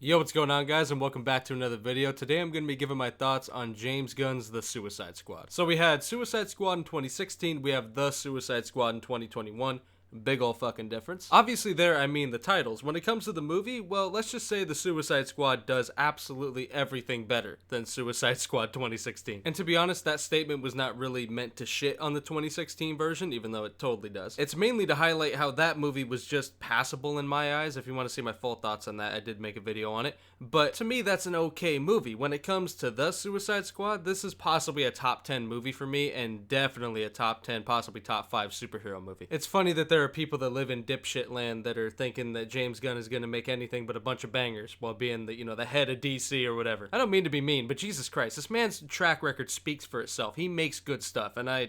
Yo, what's going on, guys, and welcome back to another video. Today I'm going to be giving my thoughts on James Gunn's The Suicide Squad. So we had Suicide Squad in 2016, we have The Suicide Squad in 2021. Big ol' fucking difference. Obviously there, I mean the titles. When it comes to the movie, well, let's just say The Suicide Squad does absolutely everything better than Suicide Squad 2016. And to be honest, that statement was not really meant to shit on the 2016 version, even though it totally does. It's mainly to highlight how that movie was just passable in my eyes. If you want to see my full thoughts on that, I did make a video on it. But to me, that's an okay movie. When it comes to The Suicide Squad, this is possibly a top 10 movie for me, and definitely a top 10, possibly top 5 superhero movie. It's funny that there are people that live in dipshit land that are thinking that James Gunn is going to make anything but a bunch of bangers while being the, the head of DC or whatever. I don't mean to be mean, but Jesus Christ, this man's track record speaks for itself. He makes good stuff, and I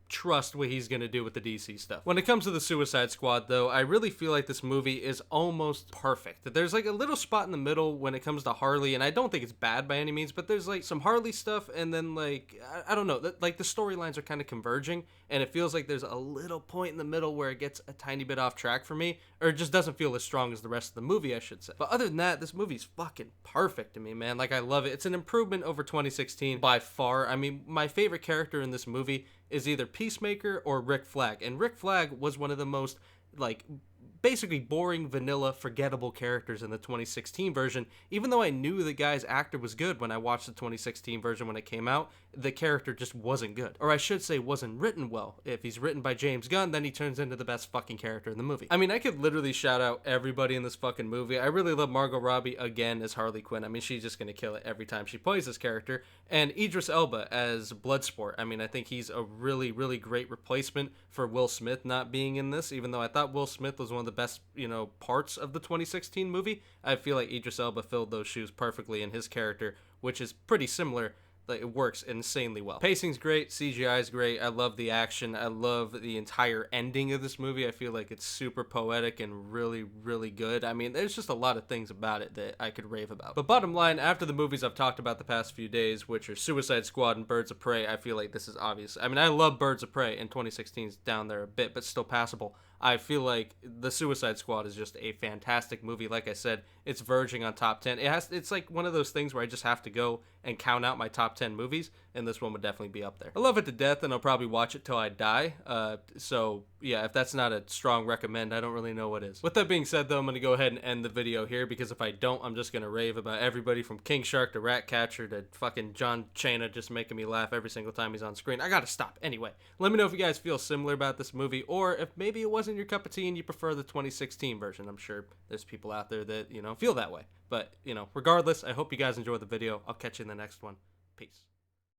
trust what he's going to do with the DC stuff. When it comes to the Suicide Squad, though, I really feel like this movie is almost perfect. There's like a little spot in the middle when it comes to Harley, and I don't think it's bad by any means, but there's like some Harley stuff, and then like, I don't know, like the storylines are kind of converging, and it feels like there's a little point in the middle where it gets a tiny bit off track for me, or it just doesn't feel as strong as the rest of the movie, I should say. But other than that, this movie's fucking perfect to me, man. Like, I love it. It's an improvement over 2016 by far. I mean, my favorite character in this movie is either Peacemaker or Rick Flag. And Rick Flag was one of the most, like, basically boring, vanilla, forgettable characters in the 2016 version. Even though I knew the guy's actor was good when I watched the 2016 version when it came out, the character just wasn't good. Or I should say wasn't written well. If he's written by James Gunn, then he turns into the best fucking character in the movie. I mean, I could literally shout out everybody in this fucking movie. I really love Margot Robbie again as Harley Quinn. I mean, she's just gonna kill it every time she plays this character. And Idris Elba as Bloodsport. I mean, I think he's a really, really great replacement for Will Smith not being in this, even though I thought Will Smith was one of the best, parts of the 2016 movie. I feel like Idris Elba filled those shoes perfectly in his character, which is pretty similar. Like, it works insanely well. Pacing's great, CGI's great, I love the action, I love the entire ending of this movie. I feel like it's super poetic and really, really good. I mean, there's just a lot of things about it that I could rave about. But bottom line, after the movies I've talked about the past few days, which are Suicide Squad and Birds of Prey, I feel like this is obvious. I mean, I love Birds of Prey, and 2016's down there a bit, but still passable. I feel like The Suicide Squad is just a fantastic movie. Like I said, it's verging on top 10. It's like one of those things where I just have to go and count out my top 10 movies, and this one would definitely be up there. I love it to death, and I'll probably watch it till I die. So yeah, if that's not a strong recommend, I don't really know what is. With that being said, though, I'm going to go ahead and end the video here, because if I don't, I'm just going to rave about everybody from King Shark to Ratcatcher to fucking John Cena just making me laugh every single time he's on screen. I gotta stop. Anyway, let me know if you guys feel similar about this movie, or if maybe it wasn't your cup of tea and you prefer the 2016 version. I'm sure there's people out there that, feel that way. But, regardless, I hope you guys enjoyed the video. I'll catch you in the next one. Peace.